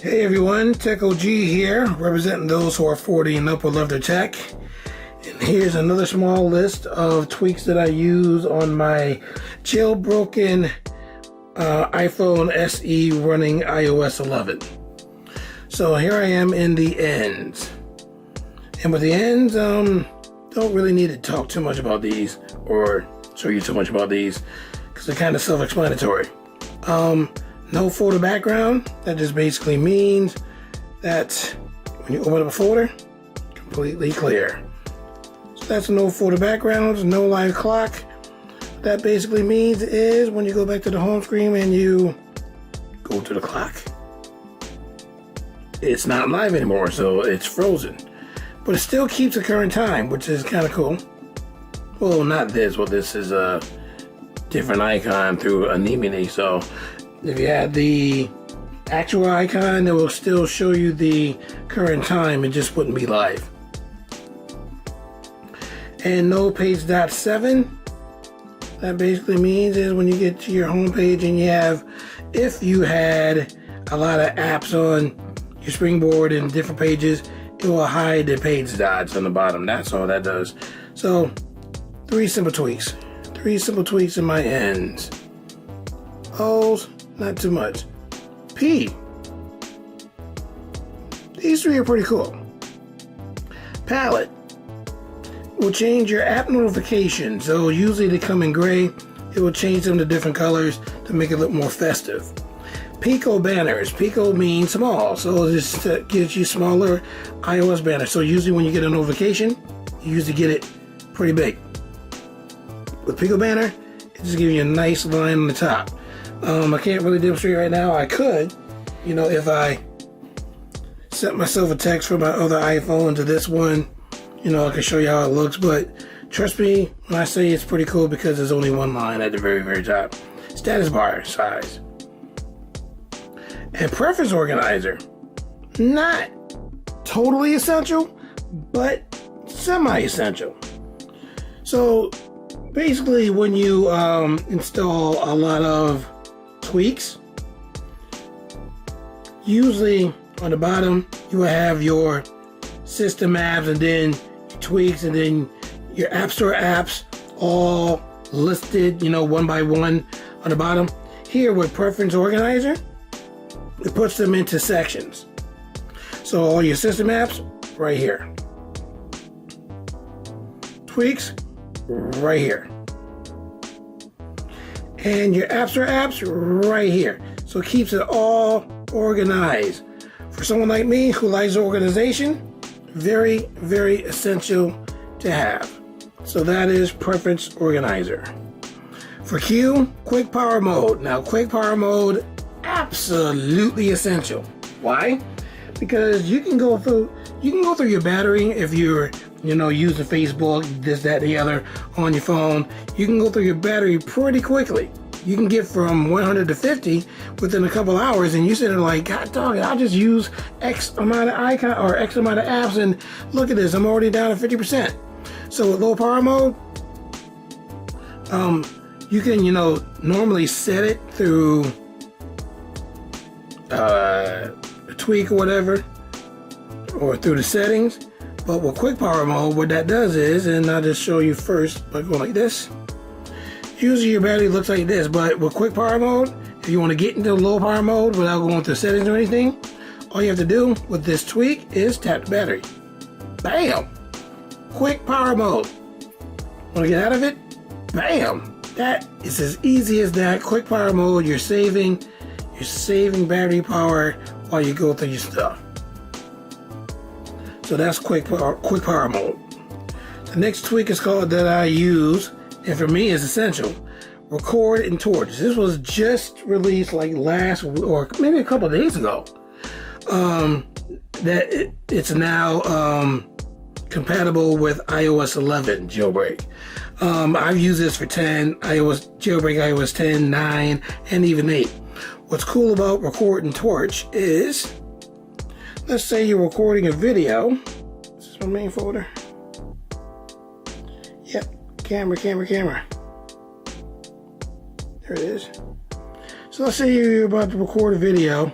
Hey everyone, Tech OG here, representing those who are 40 and up who love their tech. And here's another small list of tweaks that I use on my jailbroken iPhone SE running iOS 11. So here I am in the ends. And with the ends, don't really need to talk too much about these or show you too much about these because they're kind of self-explanatory. No folder background. That just basically means that when you open up a folder, completely clear. So that's no folder backgrounds, no live clock. What that basically means is when you go back to the home screen and you go to the clock, it's not live anymore, so it's frozen. But it still keeps the current time, which is kind of cool. Well, not this. Well, this is a different icon through Anemone, so if you had the actual icon, it will still show you the current time. It just wouldn't be live. And no page.7. That basically means is when you get to your home page and you have, if you had a lot of apps on your springboard and different pages, it will hide the page dots on the bottom. That's all that does. So, three simple tweaks in my ends. O's, not too much. P. These three are pretty cool. Palette will change your app notifications. So usually they come in gray. It will change them to different colors to make it look more festive. Pico banners. Pico means small, so this gives you smaller iOS banners. So usually when you get a notification, you usually get it pretty big. With Pico banner, it just gives you a nice line on the top. I can't really demonstrate right now. I could, if I sent myself a text from my other iPhone to this one, I can show you how it looks. But trust me when I say it's pretty cool because there's only one line at the very, very top. Status bar size. And preference organizer. Not totally essential, but semi-essential. So basically when you install a lot of tweaks, usually on the bottom you will have your system apps and then your tweaks and then your App Store apps all listed, one by one on the bottom. Here with Preference Organizer, it puts them into sections. So all your system apps right here, tweaks right here, and your App Store apps right here. So it keeps it all organized. For someone like me who likes organization, very, very essential to have. So that is Preference Organizer. For Q, Quick Power Mode. Now Quick Power Mode, absolutely essential. Why? Because you can go through your battery if you're using Facebook, this, that, the other on your phone. You can go through your battery pretty quickly. You can get from 100 to 50 within a couple hours, and you sit there like, God dog it, I'll just use X amount of icon or X amount of apps, and look at this, I'm already down to 50%. So with low power mode, you can normally set it through a tweak or whatever, or through the settings. But with quick power mode, what that does is, and I'll just show you first by going like this. Usually your battery looks like this, but with quick power mode, if you want to get into low power mode without going through settings or anything, all you have to do with this tweak is tap the battery. Bam! Quick power mode. Want to get out of it? Bam! That is as easy as that. Quick power mode, you're saving battery power while you go through your stuff. So that's quick power mode. The next tweak is called that I use, and for me is essential. Record and torch. This was just released like last or maybe a couple of days ago. It's now compatible with iOS 11 jailbreak. I've used this for 10 jailbreak iOS 10, 9, and even 8. What's cool about Record and Torch is, let's say you're recording a video. This is my main folder. Yep, camera. There it is. So let's say you're about to record a video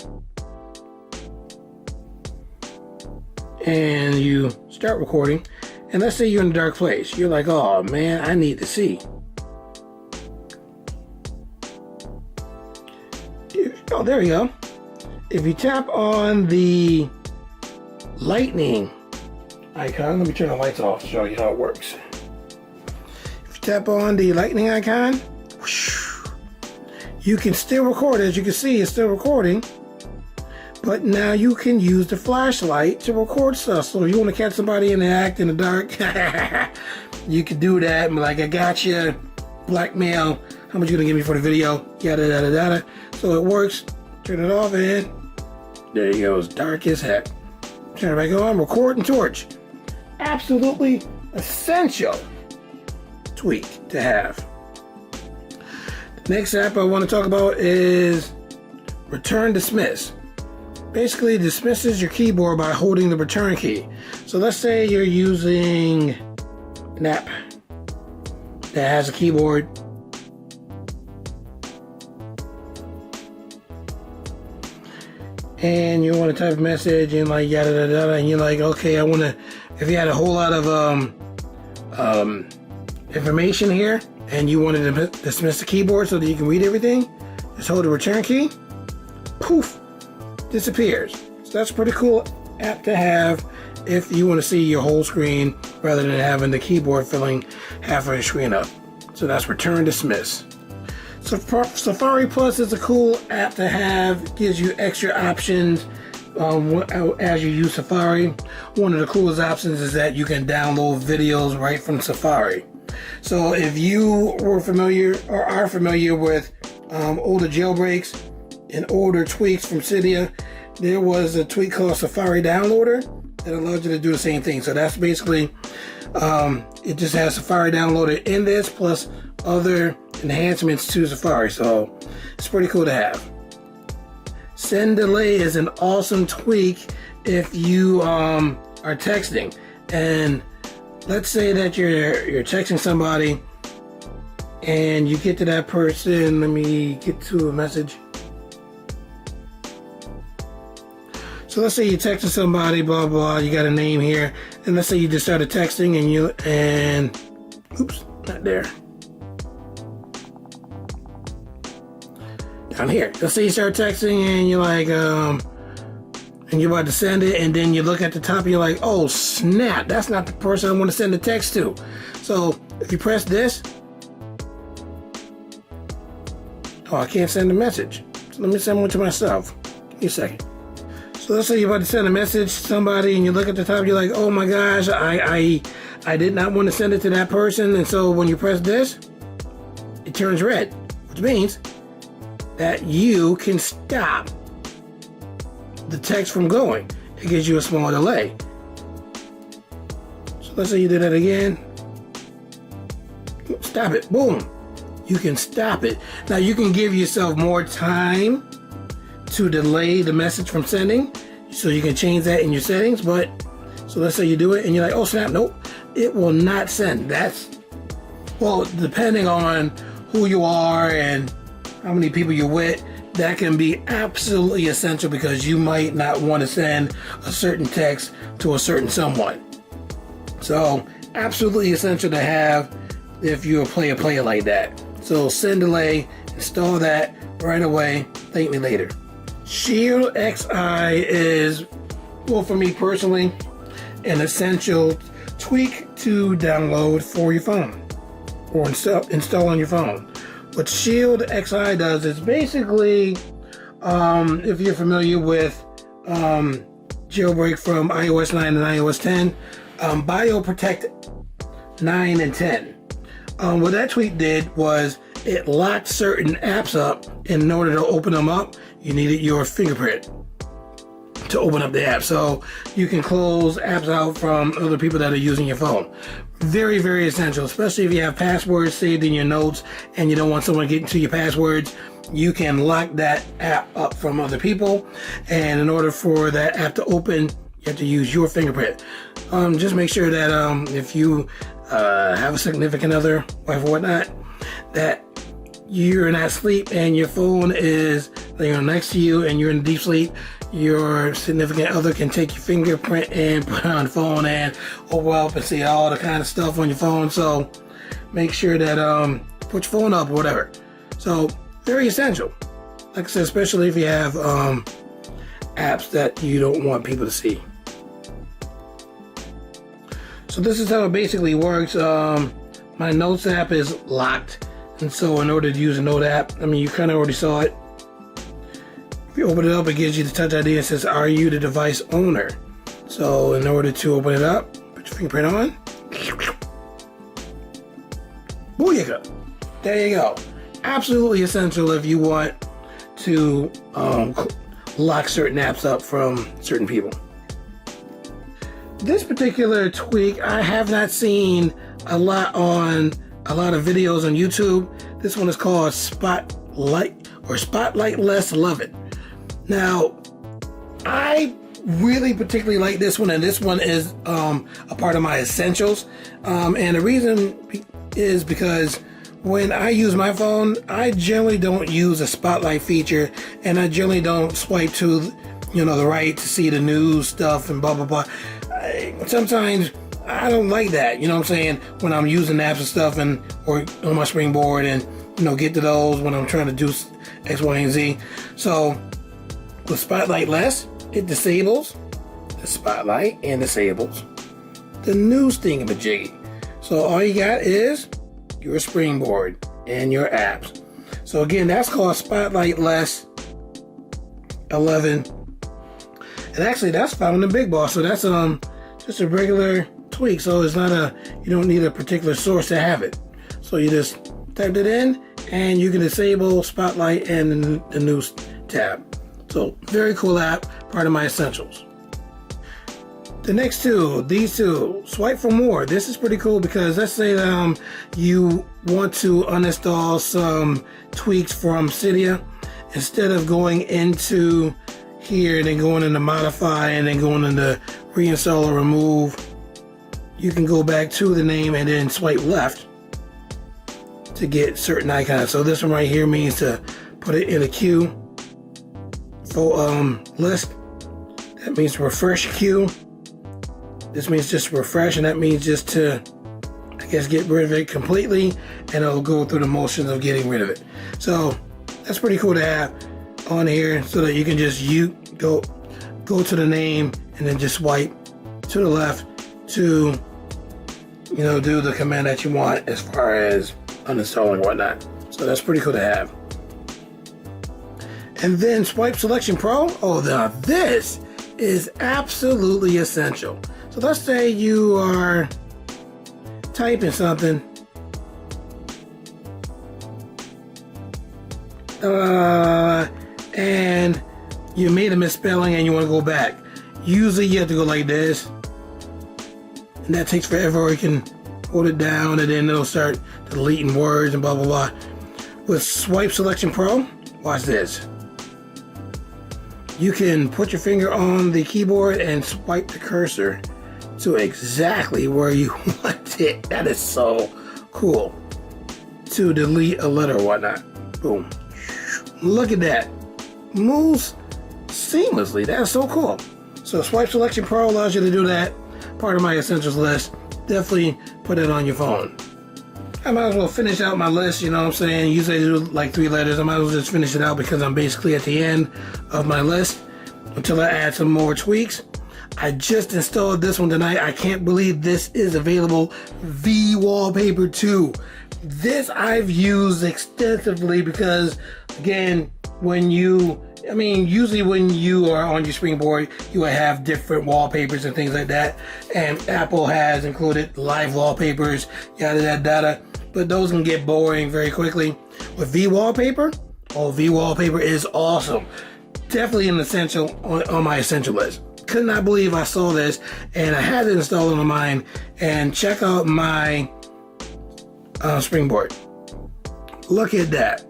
and you start recording, and let's say you're in a dark place. You're like, oh man, I need to see. Oh, there you go. If you tap on the lightning icon, let me turn the lights off to show you how it works. If you tap on the lightning icon, whoosh, you can still record. As you can see, it's still recording, but now you can use the flashlight to record stuff. So if you want to catch somebody in the act in the dark, you can do that and be like, I got you, blackmail, how much you gonna give me for the video, yada yada yada. So it works. Turn it off, and there you go. It's dark as heck. Turn it back on. Record and torch. Absolutely essential tweak to have. The next app I want to talk about is Return Dismiss. Basically dismisses your keyboard by holding the return key. So let's say you're using an app that has a keyboard, and you want to type a message and like yada yada yada, and you're like, okay, I want to, if you had a whole lot of information here and you wanted to dismiss the keyboard so that you can read everything, just hold the return key, poof, disappears. So that's a pretty cool app to have if you want to see your whole screen rather than having the keyboard filling half of your screen up. So that's Return Dismiss. So Safari Plus is a cool app to have. Gives you extra options as you use Safari. One of the coolest options is that you can download videos right from Safari. So if you were familiar or are familiar with older jailbreaks and older tweaks from Cydia, there was a tweak called Safari Downloader that allows you to do the same thing. So that's basically, it just has Safari Downloader in this plus other enhancements to Safari, so it's pretty cool to have. Send delay is an awesome tweak if you are texting, and let's say that you're texting somebody and you get to that person. Let me get to a message. So let's say you're texting somebody, blah blah, you got a name here, and let's say you just started texting and oops, not there. Down here. Let's say you start texting and you're like, and you're about to send it, and then you look at the top and you're like, oh snap, that's not the person I want to send the text to. So if you press this, oh, I can't send a message. So let me send one to myself. Give me a second. So let's say you're about to send a message to somebody and you look at the top, you're like, oh my gosh, I did not want to send it to that person. And so when you press this, it turns red, which means that you can stop the text from going. It gives you a small delay. So let's say you do that again. Stop it. Boom. You can stop it. Now you can give yourself more time to delay the message from sending. So you can change that in your settings. But so let's say you do it and you're like, oh snap, nope. It will not send. That's, well, depending on who you are and how many people you're with, that can be absolutely essential because you might not want to send a certain text to a certain someone. So absolutely essential to have if you're a player like that. So send delay, install that right away. Thank me later. Shield XI is, well, for me personally, an essential tweak to download for your phone or install on your phone. What Shield XI does is basically, if you're familiar with jailbreak from iOS 9 and iOS 10, BioProtect 9 and 10. What that tweak did was it locked certain apps up, and in order to open them up, you needed your fingerprint to open up the app. So you can close apps out from other people that are using your phone. Very, very essential, especially if you have passwords saved in your notes and you don't want someone getting to your passwords. You can lock that app up from other people, and in order for that app to open, you have to use your fingerprint. Just make sure that if you have a significant other, wife or whatnot, that you're not asleep and your phone is, you know, next to you and you're in deep sleep, your significant other can take your fingerprint and put it on the phone and open up and see all the kind of stuff on your phone. So make sure that put your phone up or whatever. So very essential. Like I said, especially if you have apps that you don't want people to see. So this is how it basically works. My Notes app is locked, and so in order to use a Note app, I mean, you kind of already saw it. If you open it up, it gives you the Touch ID and says, "Are you the device owner?" So in order to open it up, put your fingerprint on. Booyaka! There you go. Absolutely essential if you want to lock certain apps up from certain people. This particular tweak, I have not seen a lot of videos on YouTube. This one is called Spotlight or Spotlight Less Love It. Now, I really particularly like this one, and this one is a part of my essentials. And the reason is because when I use my phone, I generally don't use a spotlight feature, and I generally don't swipe to, you know, the right to see the news stuff and blah blah blah. Sometimes I don't like that, you know what I'm saying, when I'm using apps and stuff and or on my Springboard, and you know, get to those when I'm trying to do X, Y, and Z. So with Spotlight Less, it disables the spotlight and disables the news thingamajiggy. So all you got is your Springboard and your apps. So again, that's called Spotlight Less 11. And actually that's found in Big Boss. So that's just a regular tweak. So it's not you don't need a particular source to have it. So you just type it in and you can disable Spotlight and the news tab. So very cool app, part of my essentials. The next two, these two, swipe for more. This is pretty cool because let's say that you want to uninstall some tweaks from Cydia. Instead of going into here and then going into modify and then going into reinstall or remove, you can go back to the name and then swipe left to get certain icons. So this one right here means to put it in a queue for list. That means refresh queue. This means just refresh, and that means just to, I guess, get rid of it completely, and it'll go through the motions of getting rid of it. So that's pretty cool to have on here, so that you can just go to the name and then just swipe to the left to, you know, do the command that you want as far as uninstalling and whatnot. So that's pretty cool to have. And then Swipe Selection Pro. Oh, now this is absolutely essential. So let's say you are typing something, and you made a misspelling and you want to go back. Usually you have to go like this, and that takes forever, or you can hold it down and then it'll start deleting words and blah blah blah. With Swipe Selection Pro, watch this. You can put your finger on the keyboard and swipe the cursor to exactly where you want it. That is so cool. To delete a letter or whatnot. Boom. Look at that. Moves seamlessly. That's so cool. So Swipe Selection Pro allows you to do that. Part of my essentials list. Definitely put it on your phone. I might as well finish out my list, you know what I'm saying? Usually I do like 3 letters. I might as well just finish it out because I'm basically at the end of my list until I add some more tweaks. I just installed this one tonight. I can't believe this is available. V Wallpaper 2. This I've used extensively because, again, usually when you are on your Springboard, you will have different wallpapers and things like that. And Apple has included live wallpapers, yada yada yada. But those can get boring very quickly. With V Wallpaper, V Wallpaper is awesome. Definitely an essential on my essential list. Could not believe I saw this, and I had it installed on mine. And check out my Springboard. Look at that.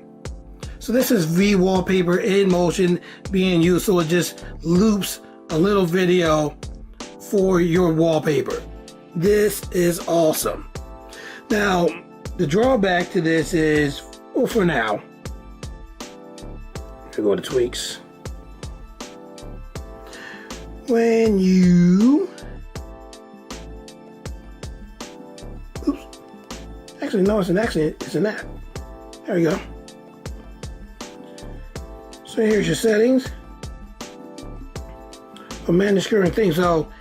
So this is V Wallpaper in motion being used, so it just loops a little video for your wallpaper. This is awesome. Now, the drawback to this is Well, for now, we go to tweaks. When you, oops, actually no, it's an accident. It's an app. There we go. So here's your settings for manage current things. So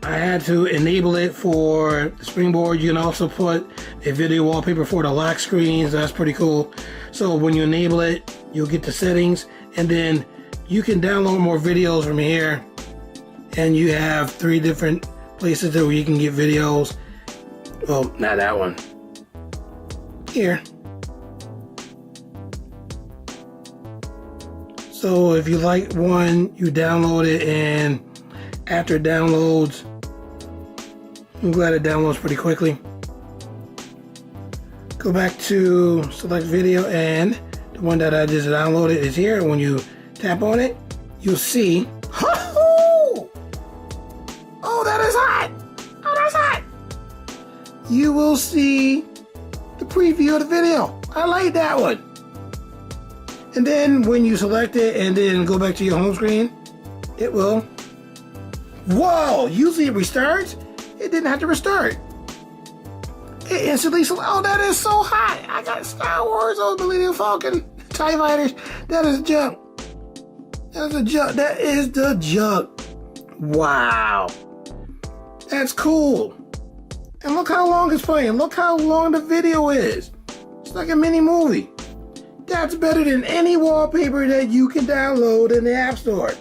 I had to enable it for the springboard. You can also put a video wallpaper for the lock screens. That's pretty cool. So when you enable it, you'll get the settings, and then you can download more videos from here. And you have 3 different places where you can get videos. Well, not that one. Here. So if you like one, you download it, and after it downloads, I'm glad it downloads pretty quickly. Go back to select video, and the one that I just downloaded is here. When you tap on it, you'll see, oh, that is hot! Oh, that's hot! You will see the preview of the video. I like that one. And then when you select it and then go back to your home screen, it will, whoa, usually it restarts. It didn't have to restart. It instantly, oh, that is so hot. I got Star Wars on the Millennium Falcon, TIE Fighters. That is junk. That is a junk. That is the junk. Wow. That's cool. And look how long it's playing. Look how long the video is. It's like a mini movie. That's better than any wallpaper that you can download in the App Store.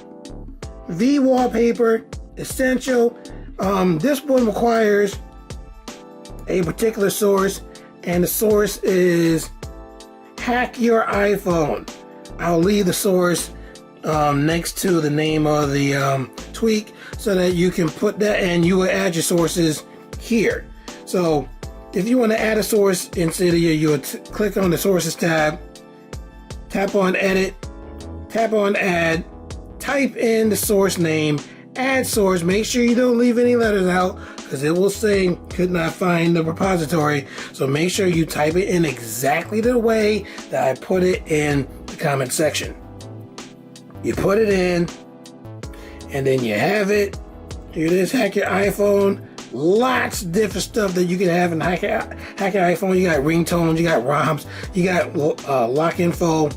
V wallpaper, essential. This one requires a particular source, and the source is Hack Your iPhone. I'll leave the source next to the name of the tweak so that you can put that, and you will add your sources here. So if you want to add a source in Cydia, you would click on the sources tab, tap on edit, tap on add, type in the source name, add source. Make sure you don't leave any letters out, because it will say could not find the repository. So make sure you type it in exactly the way that I put it in the comment section. You put it in, and then you have it. Here it is, Hack Your iPhone. Lots of different stuff that you can have in Hack Your iPhone. You got ringtones, you got ROMs, you got lock info,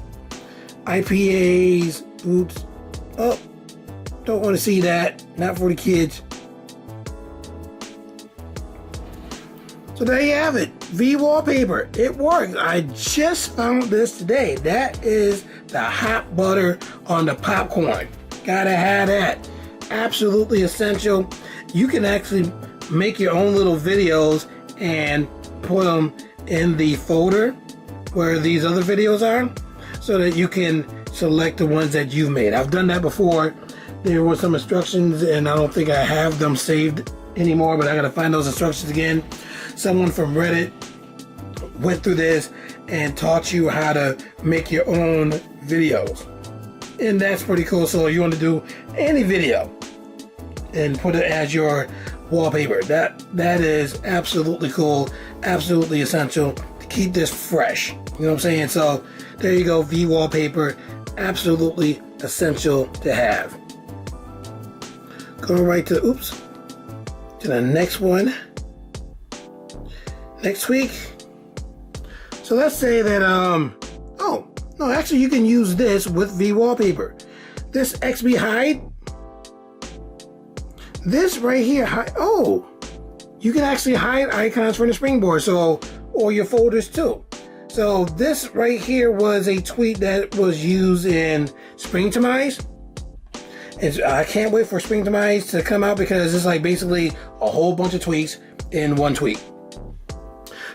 IPAs. Oops. Oh, don't want to see that. Not for the kids. So there you have it. V wallpaper. It works. I just found this today. That is the hot butter on the popcorn. Gotta have that. Absolutely essential. You can actually make your own little videos and put them in the folder where these other videos are, so that you can select the ones that you've made. I've done that before. There were some instructions, and I don't think I have them saved anymore, but I gotta find those instructions again. Someone from Reddit went through this and taught you how to make your own videos, and that's pretty cool. So you want to do any video and put it as your wallpaper. That is absolutely cool, absolutely essential to keep this fresh. You know what I'm saying? So there you go, V wallpaper, absolutely essential to have. Go right to to the next one. Next week. So let's say that oh no, actually you can use this with V wallpaper. This XB hide. This right here, oh, you can actually hide icons from the springboard, so, or your folders too. So this right here was a tweak that was used in Springtomize. I can't wait for Springtomize to come out, because it's like basically a whole bunch of tweaks in one tweak.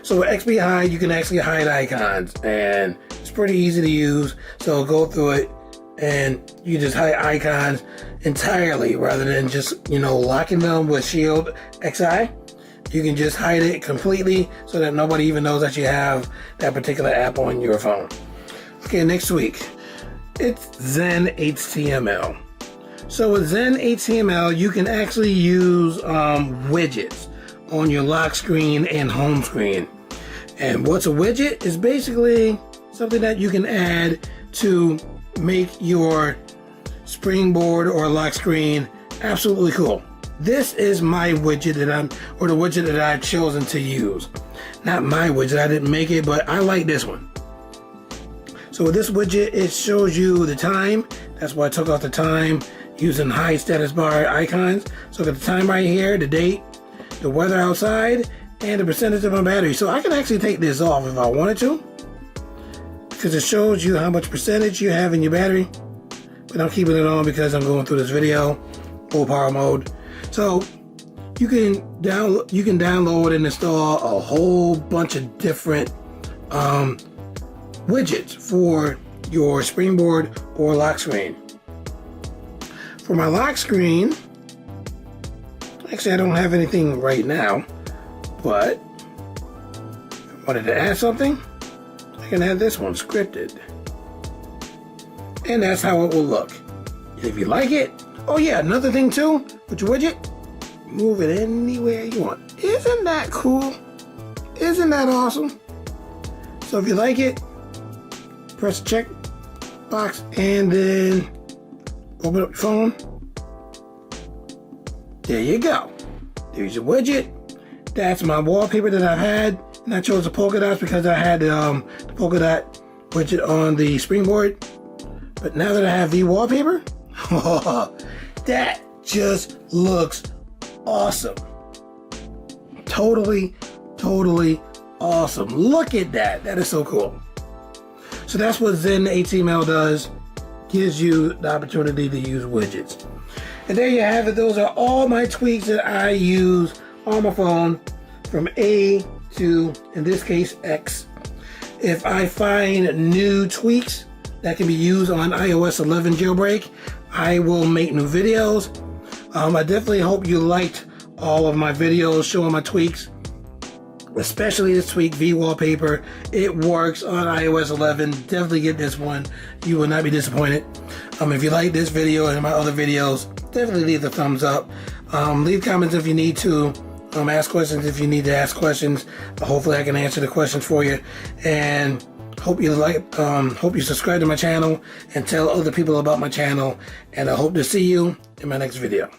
So with XB Hide, you can actually hide icons, and it's pretty easy to use. So go through it, and you just hide icons entirely, rather than just, locking them with Shield XI. You can just hide it completely so that nobody even knows that you have that particular app on your phone. Okay, next week, it's Zen HTML. So with Zen HTML, you can actually use widgets on your lock screen and home screen. And what's a widget? Is basically something that you can add to make your springboard or lock screen absolutely cool. This is my widget that the widget that I've chosen to use. Not my widget, I didn't make it, but I like this one. So with this widget, it shows you the time. That's why I took off the time using high status bar icons. So got the time right here, the date, the weather outside, and the percentage of my battery. So I can actually take this off if I wanted to, because it shows you how much percentage you have in your battery. But I'm keeping it on because I'm going through this video, full power mode. So you can download and install a whole bunch of different widgets for your springboard or lock screen. For my lock screen, actually I don't have anything right now, but if I wanted to add something, I can add this one, scripted. And that's how it will look. If you like it, oh yeah, another thing too, with your widget, move it anywhere you want. Isn't that cool? Isn't that awesome? So if you like it, press the check box and then open up your phone. There you go. There's your widget. That's my wallpaper that I've had. And I chose the polka dots because I had the polka dot widget on the springboard. But now that I have the wallpaper, that just looks awesome. Totally awesome. Look at that. That is so cool. So that's what Zen HTML does. Gives you the opportunity to use widgets. And there you have it. Those are all my tweaks that I use on my phone from A to, in this case, X. If I find new tweaks that can be used on iOS 11 jailbreak, I will make new videos. I definitely hope you liked all of my videos showing my tweaks, especially this tweak, V wallpaper. It works on iOS 11. Definitely get this one. You will not be disappointed. If you like this video and my other videos, definitely leave a thumbs up. Leave comments if you need to. Ask questions if you need to ask questions. Hopefully I can answer the questions for you. And hope you hope you subscribe to my channel and tell other people about my channel. And I hope to see you in my next video.